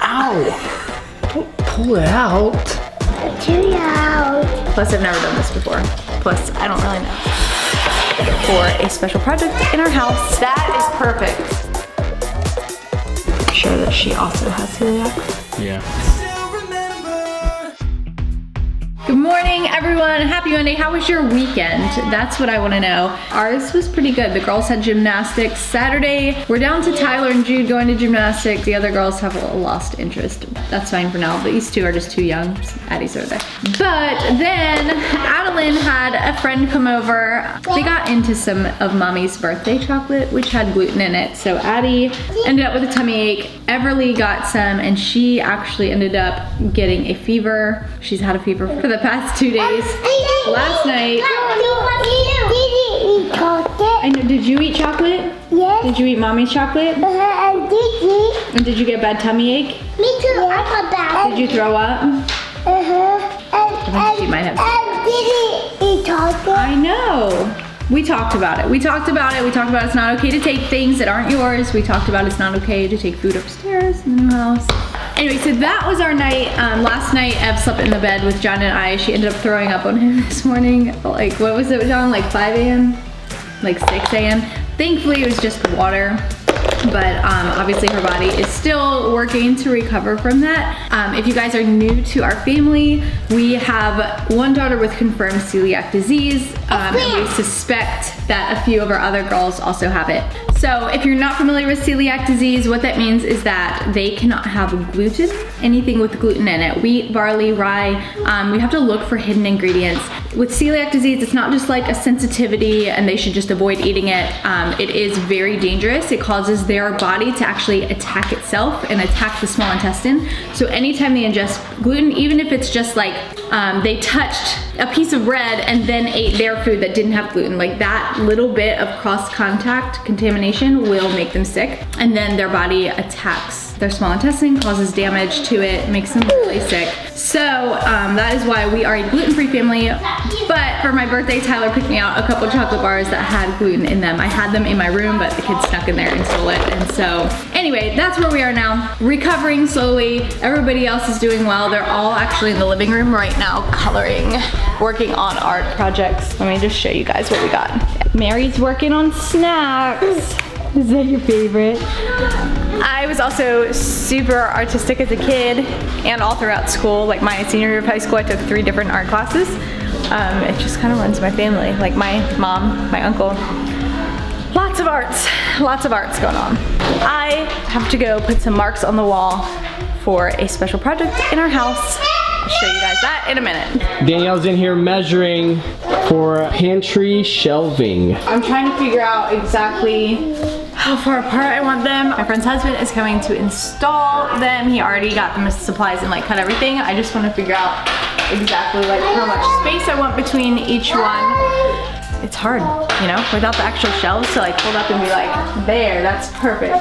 Ow! Don't pull it out. It's too loud. Plus, I've never done this before. Plus, I don't really know. For a special project in our house. That is perfect. I'm sure that she also has celiac. Yeah. Good morning, everyone. Happy Monday. How was your weekend? That's what I want to know. Ours was pretty good. The girls had gymnastics Saturday. We're down to Tyler and Jude going to gymnastics. The other girls have lost interest. That's fine for now. These two are just too young. Addie's over there. But then Adeline had a friend come over. They got into some of Mommy's birthday chocolate, which had gluten in it. So Addie ended up with a tummy ache. Everly got some, and she actually ended up getting a fever. She's had a fever for the past 2 days. Last night. Did you eat chocolate? I know. Did you eat chocolate? Yes. Did you eat Mommy's chocolate? And did And did you get a bad tummy ache? Me too. I got that. Did you throw up? I think she might have. And did you eat chocolate? I know. We talked about it. We talked about it's not okay to take things that aren't yours. We talked about it's not okay to take food upstairs in the new house. Anyway, so that was our night. Last night, Ev slept in the bed with John and I. She ended up throwing up on him this morning. Like, what was it, John? Like 5 a.m.? Like 6 a.m.? Thankfully, it was just water. But obviously her body is still working to recover from that. If you guys are new to our family, we have one daughter with confirmed celiac disease, and we suspect that a few of our other girls also have it. So if you're not familiar with celiac disease, what that means is that they cannot have gluten, anything with gluten in it. Wheat, barley, rye, we have to look for hidden ingredients. With celiac disease, it's not just like a sensitivity and they should just avoid eating it. It is very dangerous. It causes their body to actually attack itself and attack the small intestine. So anytime they ingest gluten, even if it's just like they touched a piece of bread and then ate their food that didn't have gluten, like that little bit of cross-contact contamination will make them sick. And then their body attacks their small intestine, causes damage to it, makes them really sick. So that is why we are a gluten-free family. But for my birthday, Tyler picked me out a couple chocolate bars that had gluten in them. I had them in my room, but the kids snuck in there and stole it. And so anyway, that's where we are now. Recovering slowly. Everybody else is doing well. They're all actually in the living room right now coloring, working on art projects. Let me just show you guys what we got. Mary's working on snacks. Is that your favorite? I was also super artistic as a kid and all throughout school. Like my senior year of high school, I took 3 different art classes. It just kind of runs my family. Like my mom, my uncle, lots of arts going on. I have to go put some marks on the wall for a special project in our house. I'll show you guys that in a minute. Danielle's in here measuring for pantry shelving. I'm trying to figure out exactly how far apart I want them. My friend's husband is coming to install them. He already got the supplies and like cut everything. I just want to figure out exactly like how much space I want between each one. It's hard, you know, without the actual shelves to like hold up and be like, there, that's perfect.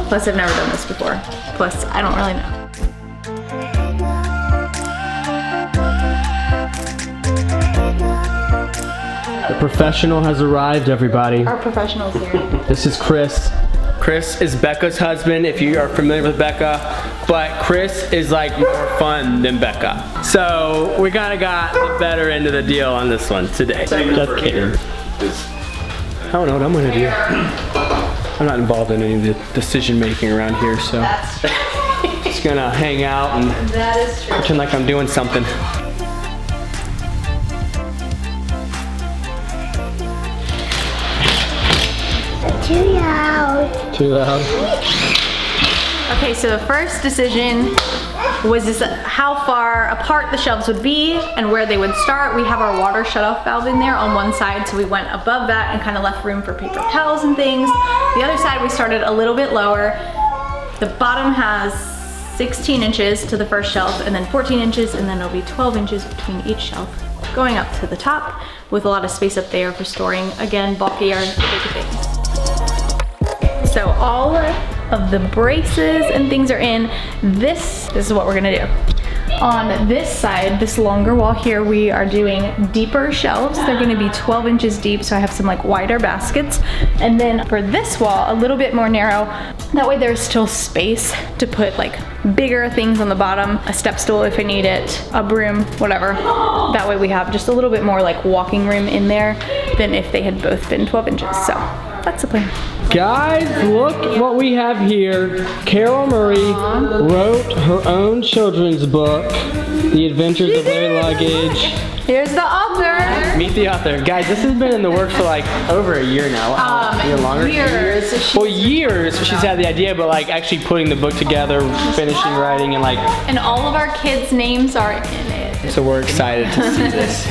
Plus I've never done this before. Plus I don't really know. The professional has arrived, everybody. Our professional's here. This is Chris. Chris is Becca's husband, if you are familiar with Becca, but Chris is like more fun than Becca. So we kind of got the better end of the deal on this one today. Just kidding. I don't know what I'm gonna do. I'm not involved in any of the decision making around here, so just gonna hang out and pretend like I'm doing something. Too loud. Too loud? Okay, so the first decision was this, how far apart the shelves would be and where they would start. We have our water shutoff valve in there on one side, so we went above that and kind of left room for paper towels and things. The other side we started a little bit lower. The bottom has 16 inches to the first shelf and then 14 inches and then it'll be 12 inches between each shelf going up to the top with a lot of space up there for storing, again, bulkier big things. So all of the braces and things are in. This is what we're gonna do. On this side, this longer wall here, we are doing deeper shelves. They're gonna be 12 inches deep, so I have some like wider baskets. And then for this wall, a little bit more narrow. That way there's still space to put like bigger things on the bottom, a step stool if I need it, a broom, whatever. That way we have just a little bit more like walking room in there than if they had both been 12 inches. So that's the plan. Guys, look what we have here. Carol Murray wrote her own children's book, The Adventures of Larry Luggage. Here's the author. Meet the author. Guys, this has been in the works for like over a year now. Even longer? Years. Well, years she's had the idea, but like actually putting the book together, finishing writing, and like. And all of our kids' names are in it. So we're excited to see this.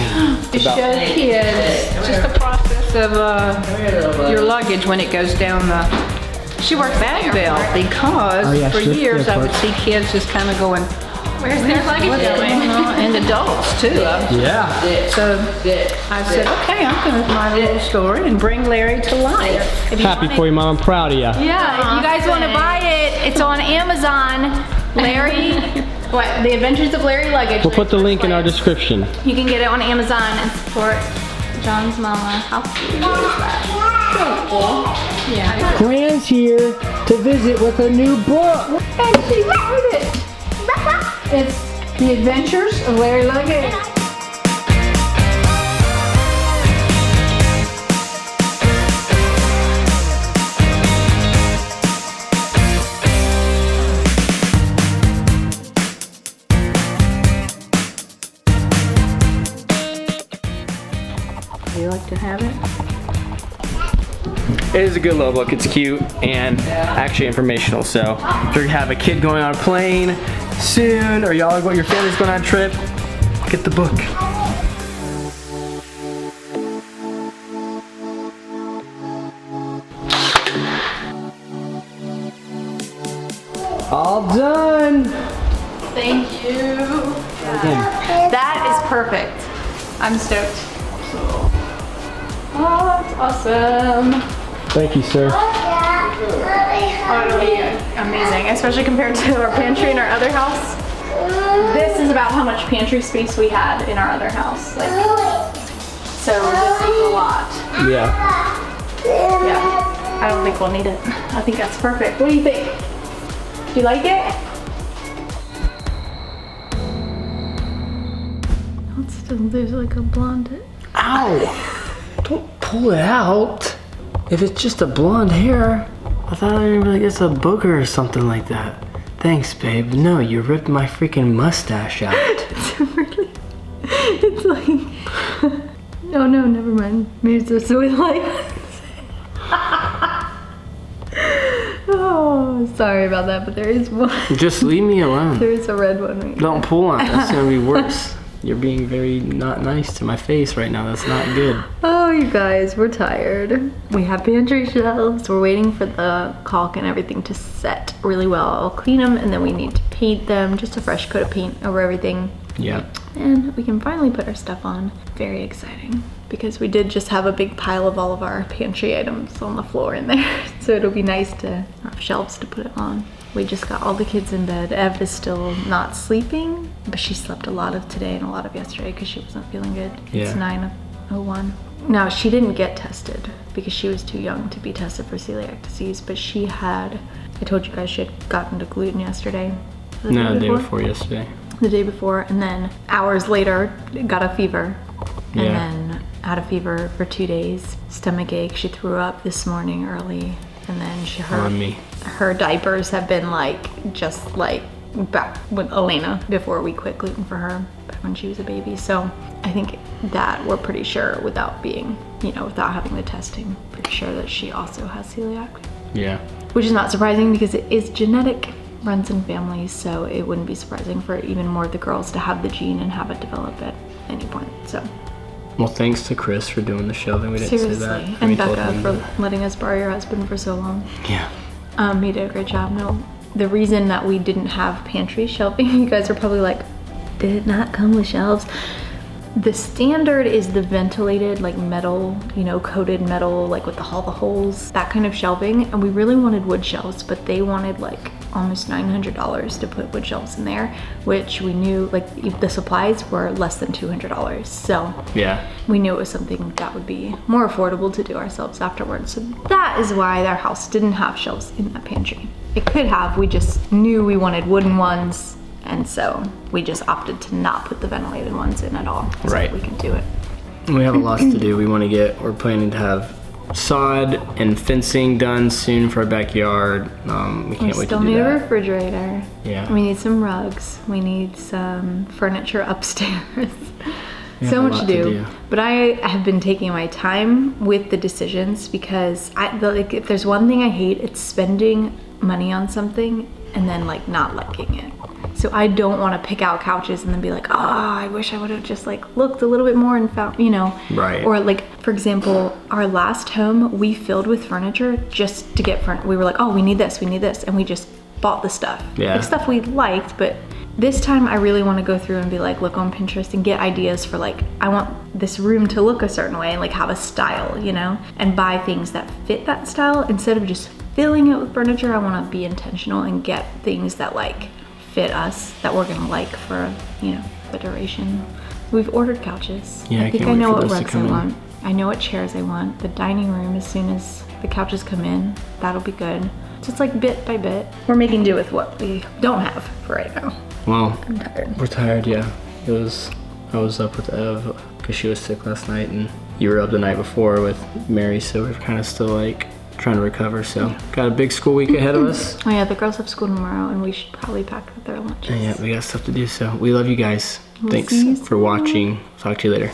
To show kids just the process of your luggage when it goes down the She works bag belt, because Oh, yeah, for shift years that I would part. see kids just kind of going, Where's their luggage going? and adults too. Yeah. So I said, okay, I'm going to my little story and bring Larry to life. Happy for you, Mom. I'm proud of you. Yeah, if you guys want to buy it, it's on Amazon. Larry, what? The Adventures of Larry Luggage. We'll put the link in our description. You can get it on Amazon and support John's mama. How cute is that? So cool. Yeah. Gran's here to visit with a new book. And she wrote it. It's The Adventures of Larry Luggage. You like to have it? It is a good little book. It's cute and actually informational. So if you have a kid going on a plane soon, or y'all your family's going on a trip, get the book. All done. Thank you. That is perfect. I'm stoked. Oh, that's awesome. Thank you, sir. Oh, it'll be amazing, especially compared to our pantry in our other house. This is about how much pantry space we had in our other house. Like, so this is a lot. Yeah. Yeah, I don't think we'll need it. I think that's perfect. What do you think? Do you like it? There's like a blonde. Ow! Don't pull it out. If it's just a blonde hair, I thought maybe it's a booger or something like that. Thanks, babe. No, you ripped my freaking mustache out. It's really, it's like, oh no, never mind. Maybe it's just with like, oh, sorry about that, but there is one. Just leave me alone. There is a red one right Don't pull on it. That's gonna be worse. You're being very not nice to my face right now. That's not good. Oh, you guys, we're tired. We have pantry shelves. We're waiting for the caulk and everything to set really well. I'll clean them and then we need to paint them. Just a fresh coat of paint over everything. Yeah. And we can finally put our stuff on. Very exciting because we did just have a big pile of all of our pantry items on the floor in there. So it'll be nice to have shelves to put it on. We just got all the kids in bed. Ev is still not sleeping, but she slept a lot of today and a lot of yesterday because she wasn't feeling good. It's 9:01. Now, she didn't get tested because she was too young to be tested for celiac disease, but she had, I told you guys she had gotten to gluten yesterday. No, the day before yesterday. The day before, and then hours later, got a fever. And Yeah. then had a fever for 2 days. Stomach ache, she threw up this morning early. And then On me. her diapers have been like, just like back with Elena before we quit gluten for her, back when she was a baby. So I think that we're pretty sure without being, without having the testing, pretty sure that she also has celiac. Yeah. Which is not surprising because it is genetic, runs in families, so it wouldn't be surprising for even more of the girls to have the gene and have it develop at any point, so. Well, thanks to Chris for doing the shelving. We didn't Seriously, say that. and We told Becca him for that. letting us borrow your husband for so long. Yeah. He did a great job. No, the reason that we didn't have pantry shelving, you guys are probably like, did it not come with shelves? The standard is the ventilated, like metal, coated metal, like with all the holes, that kind of shelving. And we really wanted wood shelves, but they wanted like almost $900 to put wood shelves in there, which we knew like the supplies were less than $200. So Yeah. we knew it was something that would be more affordable to do ourselves afterwards. So that is why our house didn't have shelves in that pantry. It could have, we just knew we wanted wooden ones, and so we just opted to not put the ventilated ones in at all. So Right. we can do it. We have a lot to do. We're planning to have sod and fencing done soon for our backyard. We We can't wait still to do need a that. refrigerator. Yeah. We need some rugs. We need some furniture upstairs. have So a much lot to to do. do. But I have been taking my time with the decisions because like if there's one thing I hate, it's spending money on something and then like not liking it. So I don't want to pick out couches and then be like, oh, I wish I would have just like looked a little bit more and found, you know. Right. Or like, for example, our last home, we filled with furniture just to get we were like, oh, we need this, and we just bought the stuff. Yeah. Like stuff we liked, but this time I really want to go through and be like, look on Pinterest and get ideas for like, I want this room to look a certain way and like have a style, you know, and buy things that fit that style instead of just filling it with furniture. I want to be intentional and get things that like fit us, that we're gonna like for, you know, the duration. We've ordered couches. Yeah, I I think can't I wait know for what those to rugs I come in. want. I know what chairs I want. The dining room, as soon as the couches come in, that'll be good. Just like bit by bit. We're making do with what we don't have for right now. Well, I'm tired. we're tired, yeah. I was up with Ev because she was sick last night, and you were up the night before with Mary, so we're kind of still like trying to recover. So got a big school week ahead of us. Oh yeah, the girls have school tomorrow and we should probably pack up their lunches. And yeah, we got stuff to do. So we love you guys. We'll Thanks see you for watching. Talk to you later.